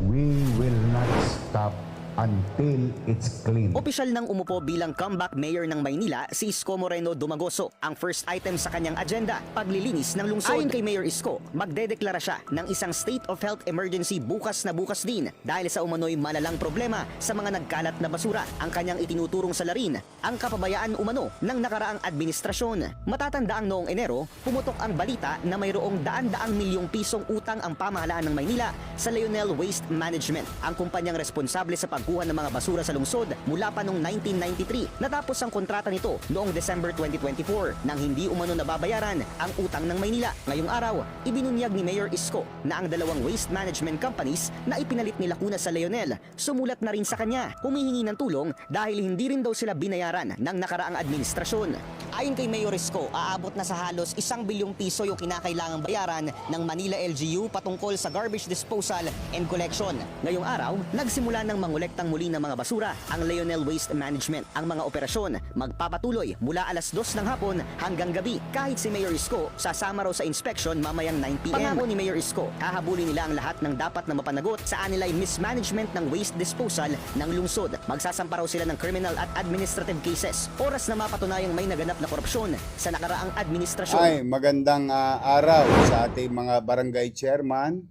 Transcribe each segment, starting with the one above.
We will not stop until it's clean. Opisyal nang umupo bilang comeback mayor ng Maynila si Isko Moreno Dumagoso. Ang first item sa kanyang agenda, paglilinis ng lungsod. Ayon kay Mayor Isko, magdedeklara siya ng isang state of health emergency bukas na bukas din dahil sa umano'y malalang problema sa mga nagkalat na basura. Ang kanyang itinuturong salarin, ang kapabayaan umano ng nakaraang administrasyon. Matatandaang noong Enero, pumutok ang balita na mayroong daan-daang milyong pisong utang ang pamahalaan ng Maynila sa Leonel Waste Management, ang kumpanyang responsable sa pagkuha ng mga basura sa lungsod mula pa noong 1993. Natapos ang kontrata nito noong December 2024 nang hindi umano nababayaran ang utang ng Maynila. Ngayong araw, ibinunyag ni Mayor Isko na ang dalawang waste management companies na ipinalit ni Lacuna sa Leonel sumulat na rin sa kanya, humihingi ng tulong dahil hindi rin daw sila binayaran ng nakaraang administrasyon. Ayon kay Mayor Isko, aabot na sa halos 1 bilyong piso yung kinakailangang bayaran ng Manila LGU patungkol sa garbage disposal and collection. Ngayong araw, nagsimula ng mangolektang muli ng mga basura ang Leonel Waste Management. Ang mga operasyon magpapatuloy mula alas 2 ng hapon hanggang gabi. Kahit si Mayor Isko sasama raw sa inspection mamayang 9 p.m. Pangako ni Mayor Isko, hahabulin nila ang lahat ng dapat na mapanagot sa anilay mismanagement ng waste disposal ng lungsod. Magsasampa raw sila ng criminal at administrative cases. Oras na mapatunayang may naganap na korupsyon sa nakaraang administrasyon. Ay, magandang araw sa ating mga barangay chairman,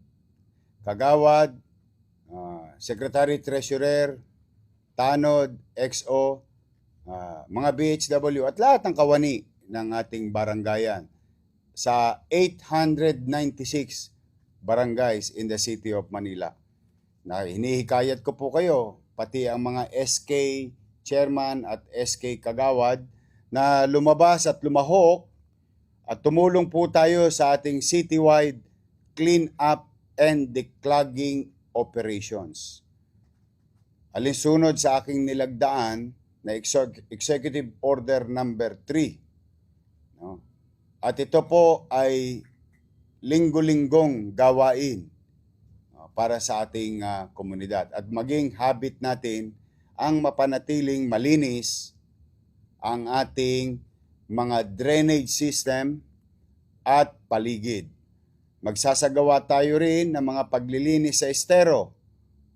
kagawad, secretary treasurer, tanod, XO, mga BHW at lahat ng kawani ng ating barangayan sa 896 barangays in the city of Manila. Na hinihikayat ko po kayo, pati ang mga SK chairman at SK kagawad, na lumabas at lumahok at tumulong po tayo sa ating citywide clean up and declogging operations. Alinsunod sa aking nilagdaan na Executive Order number 3. No? At ito po ay linggo-linggong gawain para sa ating komunidad. At maging habit natin ang mapanatiling malinis ang ating mga drainage system at paligid. Magsasagawa tayo rin ng mga paglilinis sa estero,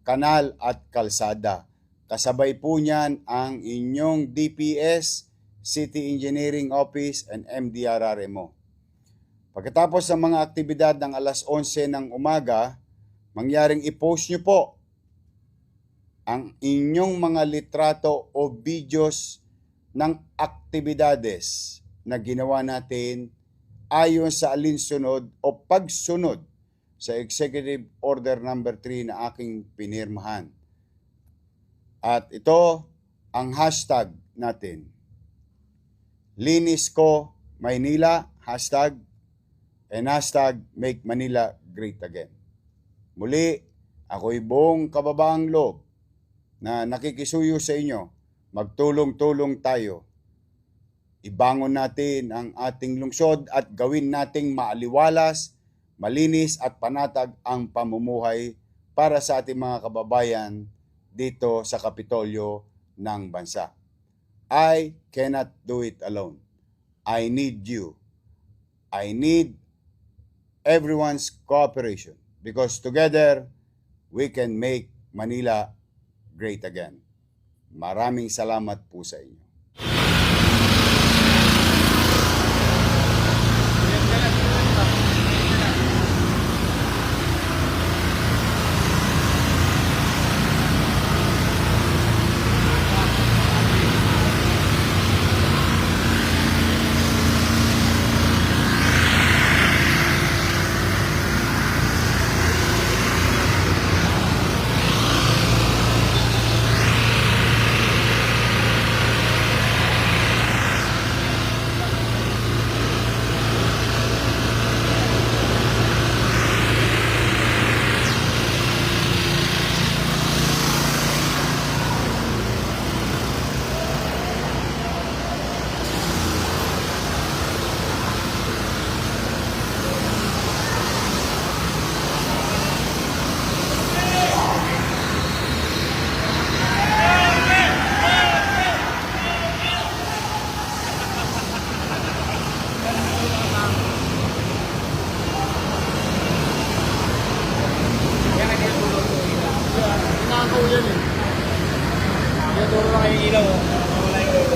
kanal at kalsada. Kasabay po niyan ang inyong DPS, City Engineering Office and MDRRMO. Pagkatapos ng mga aktibidad ng alas 11 ng umaga, mangyaring i-post nyo po ang inyong mga litrato o videos ng aktibidades na ginawa natin ayon sa alinsunod o pagsunod sa Executive Order number 3 na aking pinirmahan. At ito ang hashtag natin. Linis ko Maynila, hashtag, and hashtag Make Manila Great Again. Muli, ako'y buong kababaang loob na nakikisuyo sa inyo. Magtulong-tulong tayo. Ibangon natin ang ating lungsod at gawin nating maaliwalas, malinis at panatag ang pamumuhay para sa ating mga kababayan dito sa Kapitolyo ng bansa. I cannot do it alone. I need you. I need everyone's cooperation because together we can make Manila great again. Maraming salamat po sa inyo. yan eh. Kaya turo na kayo ilaw. Wala yung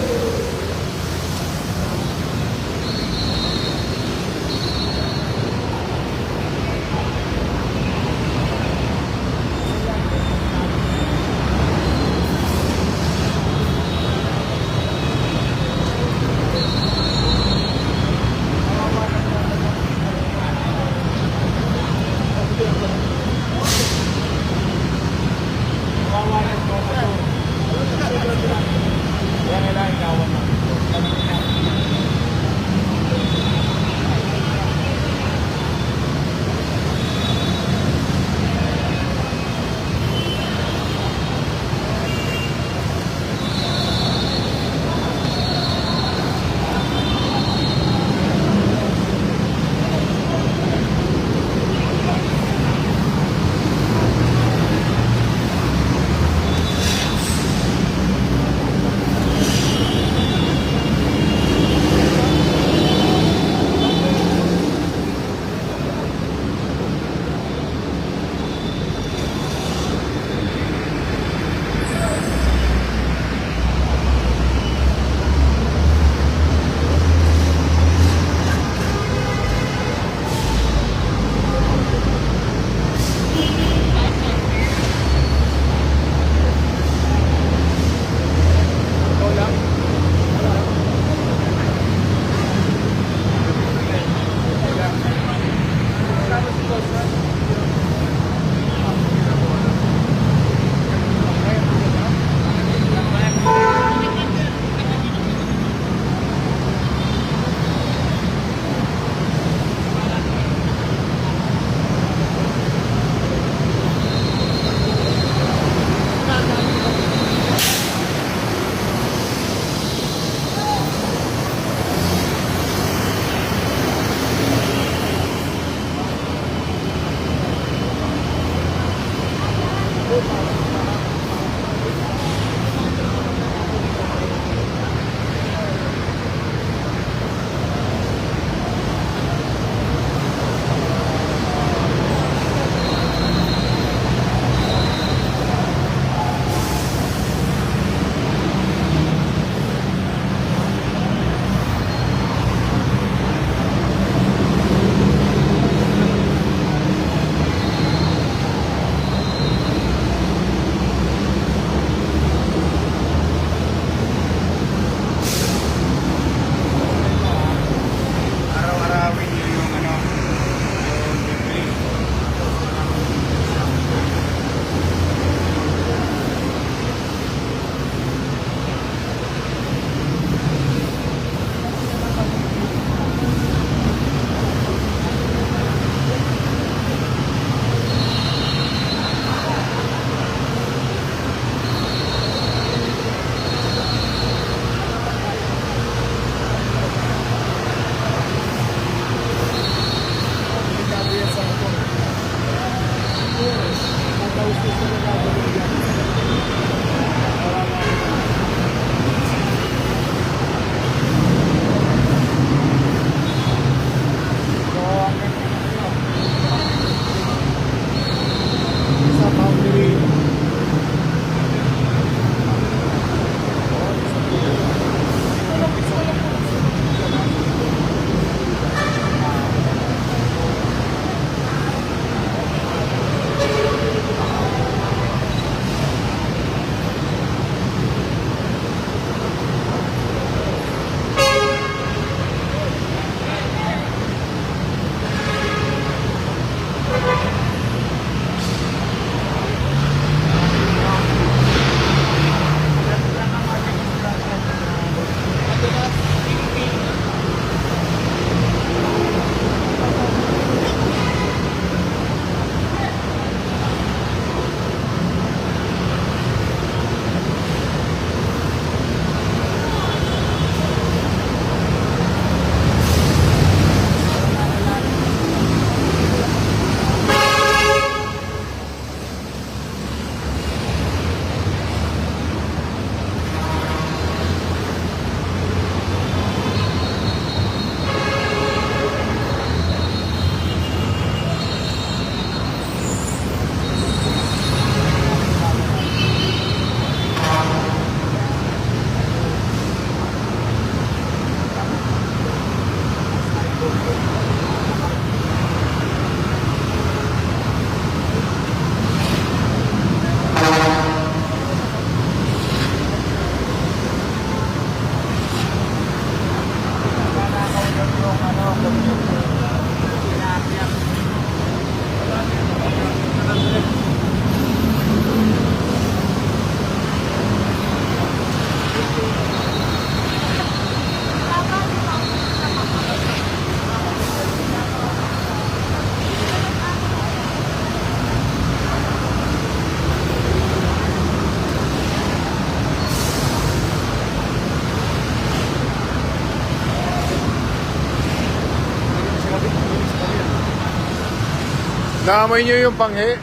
Naamoy nyo yung panghi?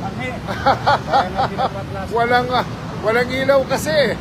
Panghi. Kaya nga pinapatlas. Walang ilaw kasi.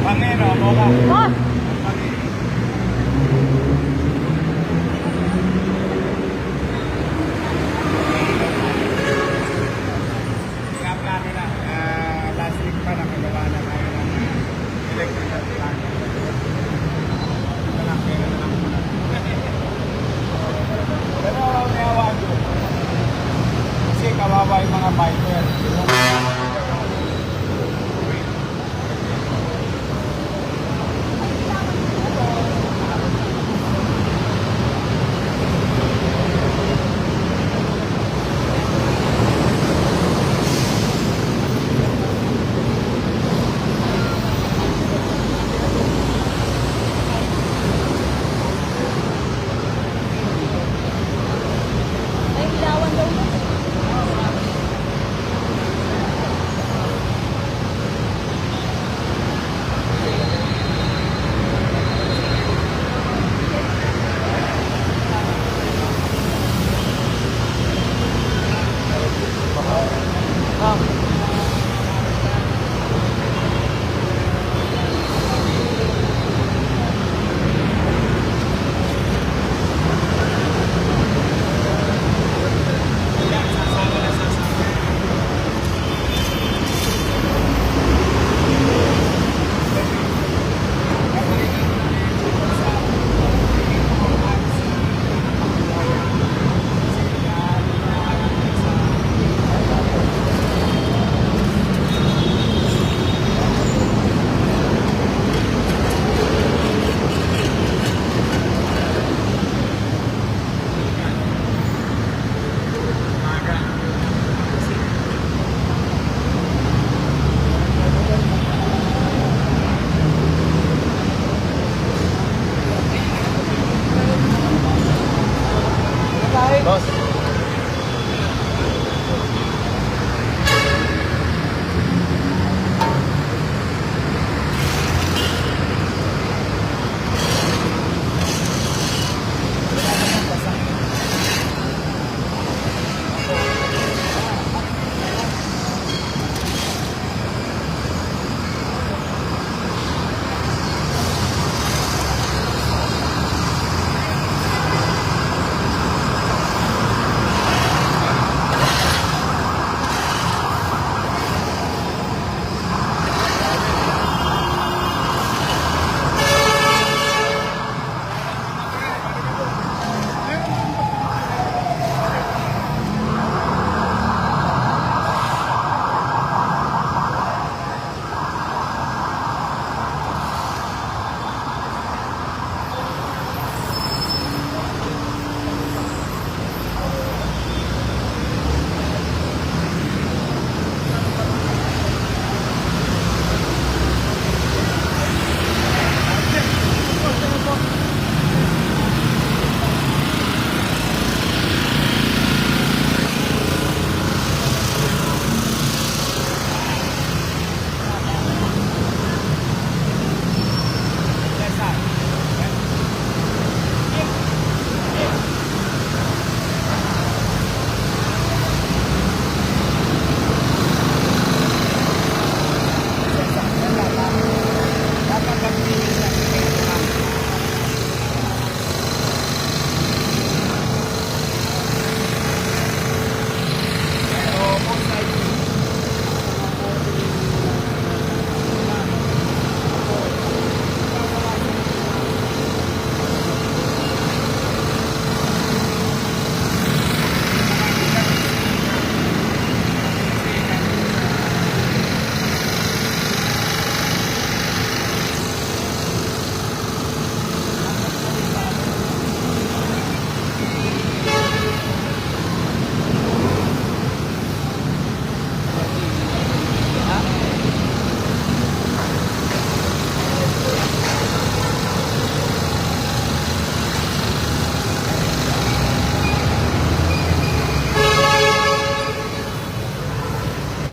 Panghi, no? Boka. Pinapla nila. Last week pa nakagawa na tayo ng electrical plant. Ito lang, pera na lang muna. Pero may awaan ko. Kasi kawawa yung mga biker. Boss,